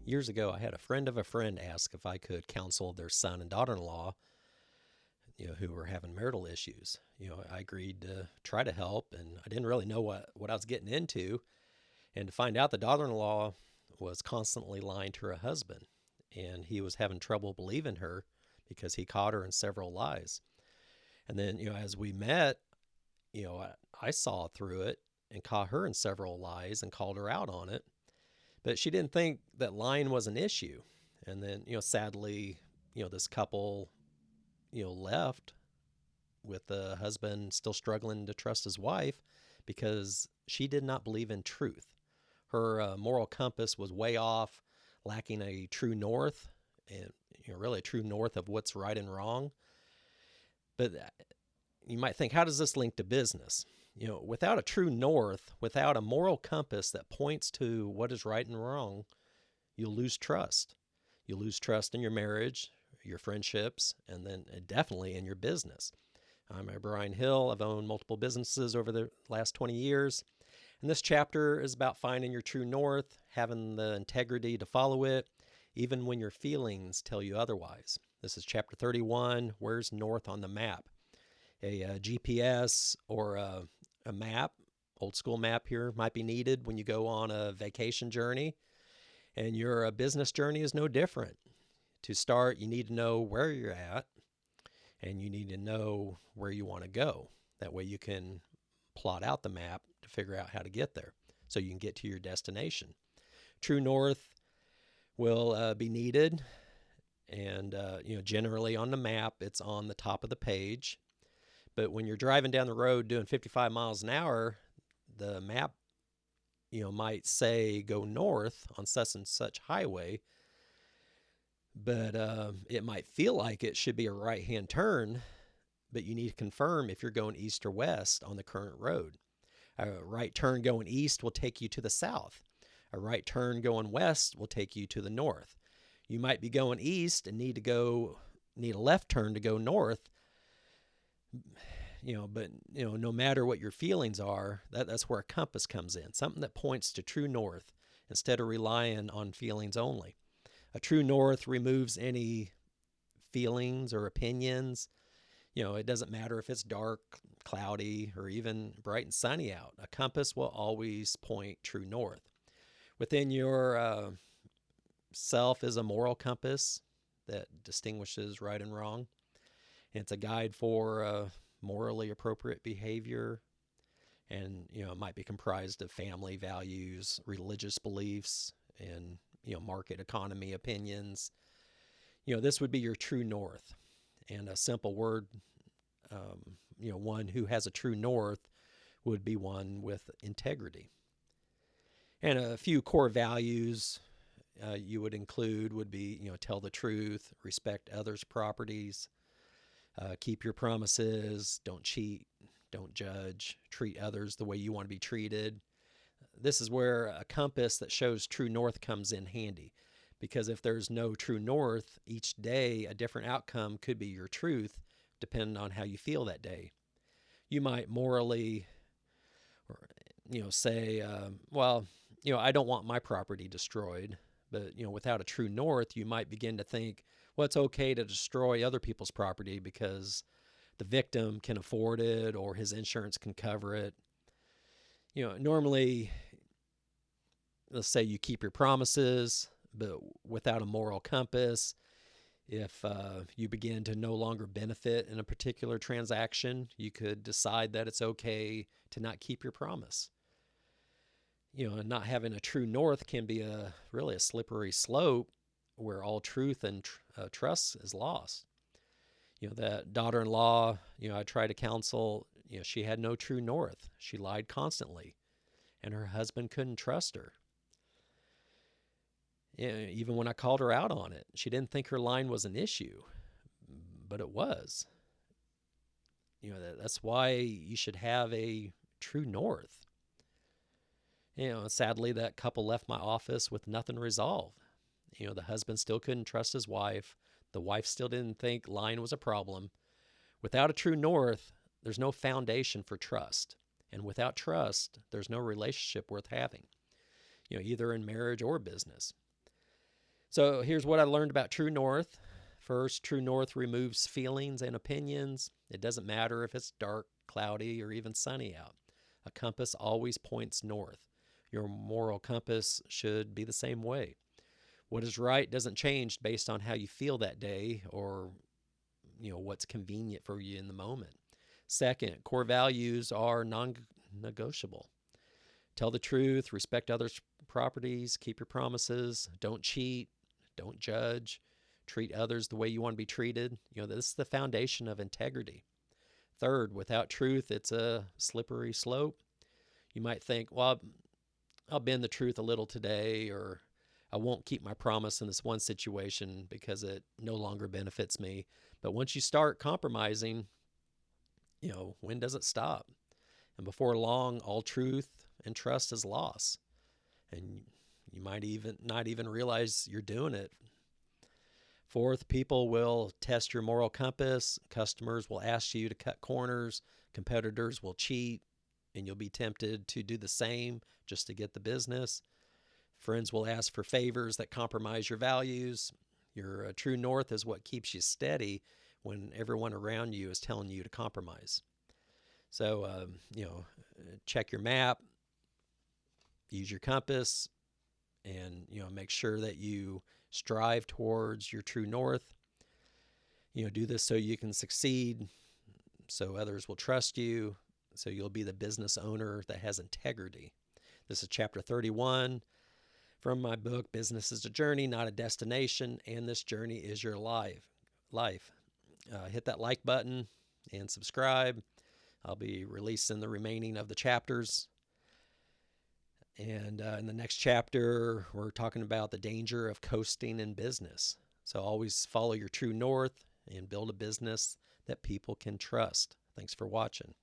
Years ago, I had a friend of a friend ask if I could counsel their son and daughter-in-law, who were having marital issues. I agreed to try to help, and I didn't really know what I was getting into. And to find out the daughter-in-law was constantly lying to her husband, and he was having trouble believing her because he caught her in several lies. And then, as we met, I saw through it and caught her in several lies and called her out on it. But she didn't think that lying was an issue. And then, sadly, this couple, left with the husband still struggling to trust his wife because she did not believe in truth. Her moral compass was way off, lacking a true north, and really a true north of what's right and wrong. But you might think, how does this link to business? Without a true north, without a moral compass that points to what is right and wrong, you'll lose trust. You'll lose trust in your marriage, your friendships, and then definitely in your business. I'm Brian Hill. I've owned multiple businesses over the last 20 years. And this chapter is about finding your true north, having the integrity to follow it, even when your feelings tell you otherwise. This is chapter 31, Where's North on the Map? A GPS or a map, old school map here, might be needed when you go on a vacation journey. And your business journey is no different. To start, you need to know where you're at, and you need to know where you want to go. That way you can plot out the map to figure out how to get there so you can get to your destination. True north will be needed, and generally on the map, it's on the top of the page. But when you're driving down the road doing 55 miles an hour, the map, might say go north on such and such highway, but it might feel like it should be a right-hand turn, but you need to confirm if you're going east or west on the current road. A right turn going east will take you to the south. A right turn going west will take you to the north. You might be going east and need a left turn to go north. But no matter what your feelings are, that's where a compass comes in, something that points to true north instead of relying on feelings only. A true north removes any feelings or opinions. It doesn't matter if it's dark, cloudy, or even bright and sunny out. A compass will always point true north. Within your self is a moral compass that distinguishes right and wrong. And it's a guide for morally appropriate behavior. And, it might be comprised of family values, religious beliefs, and, market economy opinions. This would be your true north. And a simple word, one who has a true north would be one with integrity. And a few core values you would include would be, tell the truth, respect others' properties, keep your promises, don't cheat, don't judge, treat others the way you want to be treated. This is where a compass that shows true north comes in handy, because if there's no true north, each day a different outcome could be your truth, depending on how you feel that day. You might morally, say, I don't want my property destroyed. But, without a true north, you might begin to think, well, it's okay to destroy other people's property because the victim can afford it or his insurance can cover it. Normally, let's say you keep your promises, but without a moral compass, if you begin to no longer benefit in a particular transaction, you could decide that it's okay to not keep your promise. And not having a true north can be really a slippery slope where all truth and trust is lost. That daughter-in-law, I tried to counsel, she had no true north. She lied constantly, and her husband couldn't trust her. Even when I called her out on it, she didn't think her lying was an issue, but it was. That's why you should have a true north. Sadly, that couple left my office with nothing resolved. The husband still couldn't trust his wife. The wife still didn't think lying was a problem. Without a true north, there's no foundation for trust. And without trust, there's no relationship worth having, either in marriage or business. So here's what I learned about True North. First, True North removes feelings and opinions. It doesn't matter if it's dark, cloudy, or even sunny out. A compass always points north. Your moral compass should be the same way. What is right doesn't change based on how you feel that day or what's convenient for you in the moment. Second, core values are non-negotiable. Tell the truth, respect others' properties, keep your promises, don't cheat, don't judge, treat others the way you want to be treated. This is the foundation of integrity. Third, without truth, it's a slippery slope. You might think, well, I'll bend the truth a little today, or I won't keep my promise in this one situation because it no longer benefits me. But once you start compromising, when does it stop? And before long, all truth and trust is lost. And you might even not even realize you're doing it. Fourth, people will test your moral compass. Customers will ask you to cut corners. Competitors will cheat, and you'll be tempted to do the same just to get the business. Friends will ask for favors that compromise your values. Your true north is what keeps you steady when everyone around you is telling you to compromise. So, check your map, use your compass, and, make sure that you strive towards your true north. Do this so you can succeed, so others will trust you, so you'll be the business owner that has integrity. This is chapter 31 from my book, Business is a Journey, Not a Destination, and this journey is your life. Hit that like button and subscribe. I'll be releasing the remaining of the chapters. And in the next chapter, we're talking about the danger of coasting in business. So always follow your true north and build a business that people can trust. Thanks for watching.